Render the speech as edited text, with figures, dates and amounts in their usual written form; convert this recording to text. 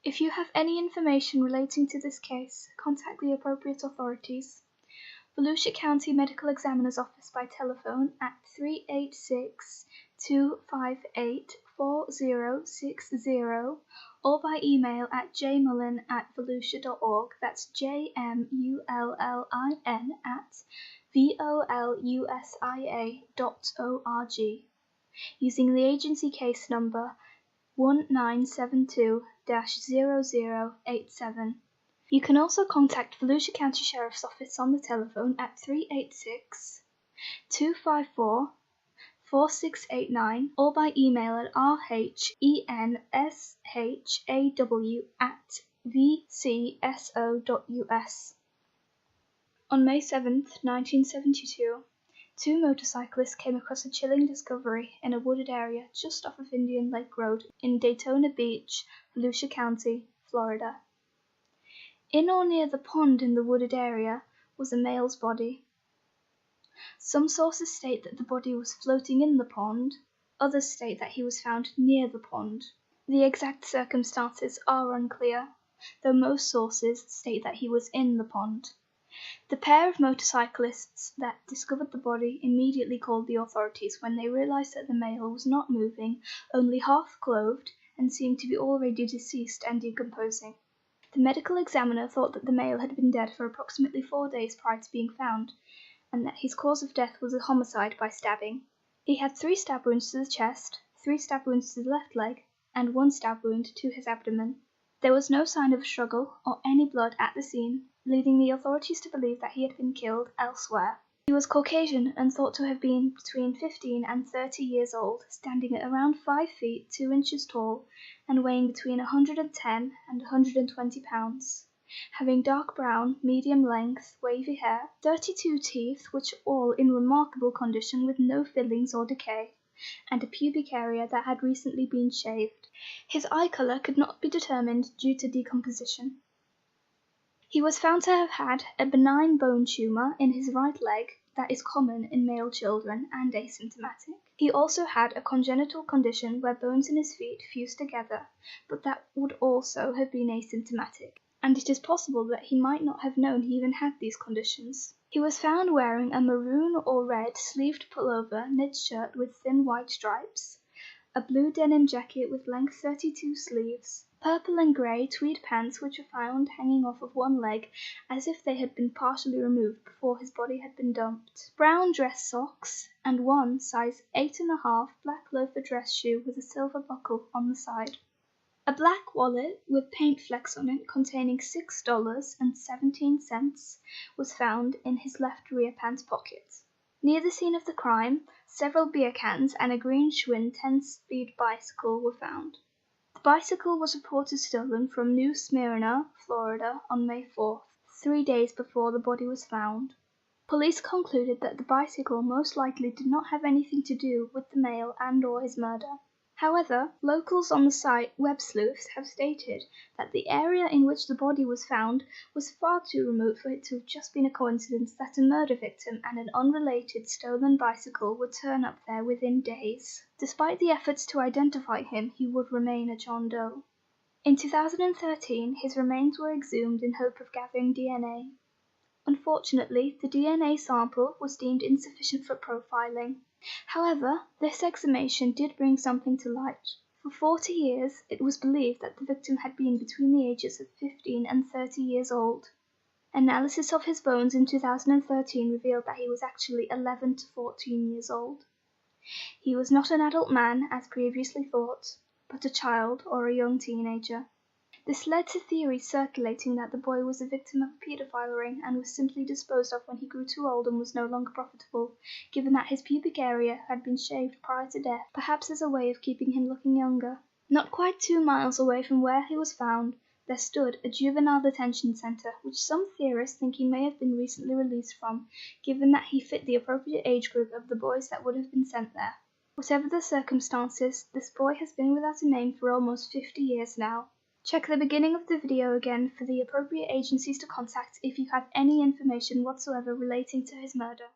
If you have any information relating to this case, contact the appropriate authorities. Volusia County Medical Examiner's Office by telephone at 386-258-4060 or by email at jmullin@volusia.org. That's jmullin@volusia.org, using the agency case number 1972-0087. You can also contact Volusia County Sheriff's Office on the telephone at 386-254-4689 or by email at rhenshaw@vcso.us. On May 7, 1972, two motorcyclists came across a chilling discovery in a wooded area just off of Indian Lake Road in Daytona Beach, Volusia County, Florida. In or near the pond in the wooded area was a male's body. Some sources state that the body was floating in the pond, others state that he was found near the pond. The exact circumstances are unclear, though most sources state that he was in the pond. The pair of motorcyclists that discovered the body immediately called the authorities when they realized that the male was not moving, only half clothed, and seemed to be already deceased and decomposing. The medical examiner thought that the male had been dead for approximately 4 days prior to being found, and that his cause of death was a homicide by stabbing. He had 3 stab wounds to the chest, 3 stab wounds to the left leg, and 1 stab wound to his abdomen. There was no sign of a struggle or any blood at the scene, leading the authorities to believe that he had been killed elsewhere. He was Caucasian and thought to have been between 15 and 30 years old, standing at around 5 feet 2 inches tall and weighing between 110 and 120 pounds, having dark brown, medium length, wavy hair, 32 teeth which are all in remarkable condition with no fillings or decay, and a pubic area that had recently been shaved. His eye colour could not be determined due to decomposition. He was found to have had a benign bone tumour in his right leg that is common in male children and asymptomatic. He also had a congenital condition where bones in his feet fused together, but that would also have been asymptomatic, and it is possible that he might not have known he even had these conditions. He was found wearing a maroon or red sleeved pullover knit shirt with thin white stripes, a blue denim jacket with length 32 sleeves, purple and grey tweed pants which were found hanging off of one leg as if they had been partially removed before his body had been dumped, brown dress socks, and one size 8.5 black loafer dress shoe with a silver buckle on the side. A black wallet with paint flecks on it containing $6.17 was found in his left rear pants pocket. Near the scene of the crime, several beer cans and a green Schwinn 10-speed bicycle were found. The bicycle was reported stolen from New Smyrna, Florida on May 4th, 3 days before the body was found. Police concluded that the bicycle most likely did not have anything to do with the male and/or his murder. However, locals on the site Web Sleuths have stated that the area in which the body was found was far too remote for it to have just been a coincidence that a murder victim and an unrelated stolen bicycle would turn up there within days. Despite the efforts to identify him, he would remain a John Doe. In 2013, his remains were exhumed in hope of gathering DNA. Unfortunately, the DNA sample was deemed insufficient for profiling. However, this exhumation did bring something to light. For 40 years, it was believed that the victim had been between the ages of 15 and 30 years old. Analysis of his bones in 2013 revealed that he was actually 11 to 14 years old. He was not an adult man, as previously thought, but a child or a young teenager. This led to theories circulating that the boy was a victim of a paedophile ring and was simply disposed of when he grew too old and was no longer profitable, given that his pubic area had been shaved prior to death, perhaps as a way of keeping him looking younger. Not quite 2 miles away from where he was found, there stood a juvenile detention center, which some theorists think he may have been recently released from, given that he fit the appropriate age group of the boys that would have been sent there. Whatever the circumstances, this boy has been without a name for almost 50 years now. Check the beginning of the video again for the appropriate agencies to contact if you have any information whatsoever relating to his murder.